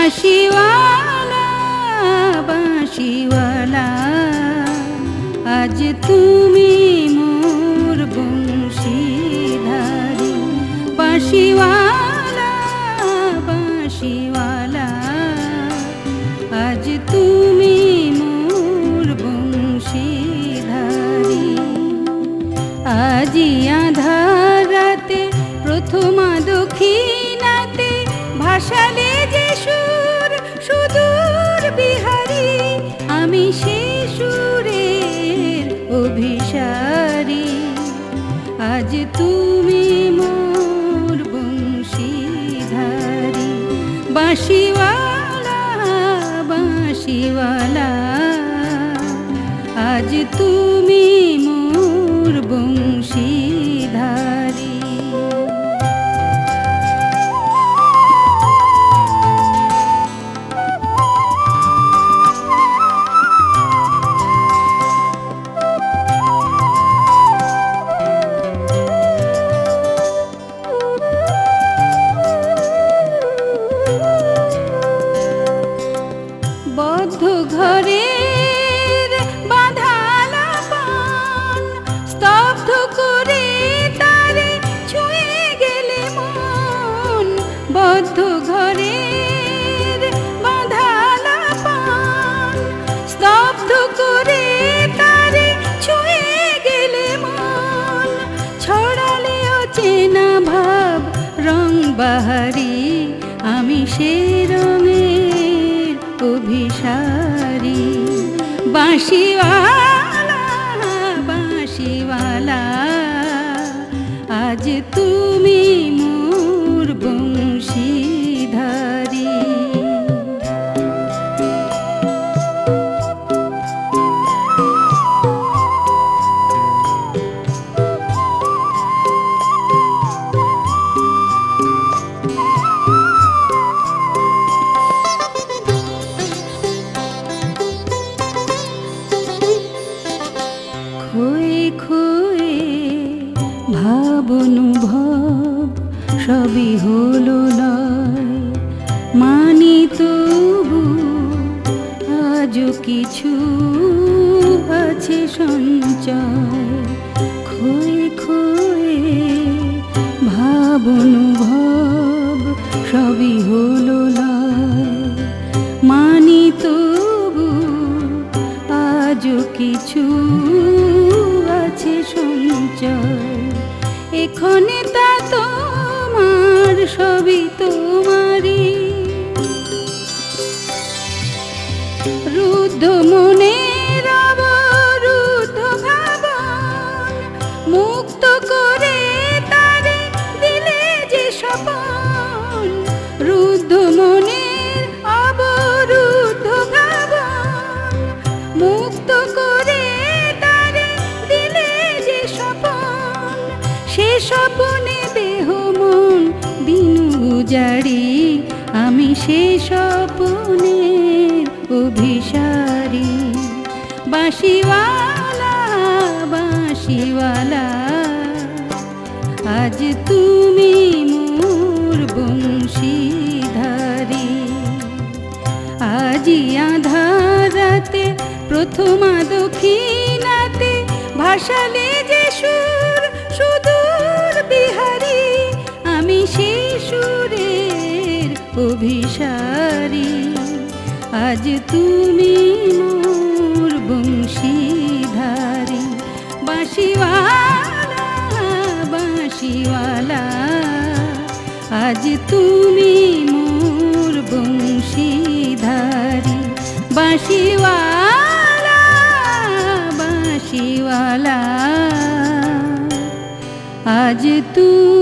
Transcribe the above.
বাঁশিওয়ালা বাঁশিওয়ালা আজ তুমি মোর বংশীধারী। বাঁশিওয়ালা বাঁশিওয়ালা আজ তুমি মোর বংশীধারী। আজি আঁধার রাতে প্রথমা দক্ষিণাতে ভাসালে যে সুর সুদূর বিহারী, আমি সে সুরের অভিসারী। আজ তুমি মোর বংশীধারী। বাঁশিওয়ালা বাঁশিওয়ালা আজ তুমি মোর বংশীধারী। বদ্ধ ঘরের বাঁধালা পান স্তব্ধ করে তারে ছুঁয়ে গেলে মন। বদ্ধ ঘরের বাঁধালা পান স্তব্ধ করে তারে ছুঁয়ে গেলে মন। ছড়ালে অচেনা ভাব রং বাহারি, আমি সে রঙের অভিসারী। বাঁশিওয়ালা বাঁশিওয়ালা আজ তুমি মোর বংশীধারী। খোয়ে খোয়ে ভাব অনুভব সবই হলো লয়, মানি তবু আজও কিছু আছে সঞ্চয়। খোয়ে খোয়ে ভাব অনুভব সবই হলো লয়, মানি তবু আজও কিছু আছে সঞ্চয়। এখানে তা তোমার সবই তোমারই, রুদ্ধ মনের অবরুদ্ধ ভাবন মুক্ত করে তারে দিলে যে স্বপন। রুদ্ধ মনের অবরুদ্ধ ভাবন মুক্ত করে তারে দিলে যে স্বপন। সে স্বপনে দেহ মন দিনু উজাড়ি, আমি সে স্বপনের অভিসারী। বাঁশিওয়ালা বাঁশিওয়ালা আজ তুমি মোর বংশীধারী। আজি আঁধার রাতে প্রথমা দক্ষিণাতে ভাসালে যে সুর সুদূর বিহারী, আমি সে সুরের অভিসারী। আজ তুমি মোর বংশীধারী। বাঁশিওয়ালা বাঁশিওয়ালা আজ তুমি মোর বংশীধারী। বাঁশিওয়ালা বাঁশিওয়ালা আজ তুমি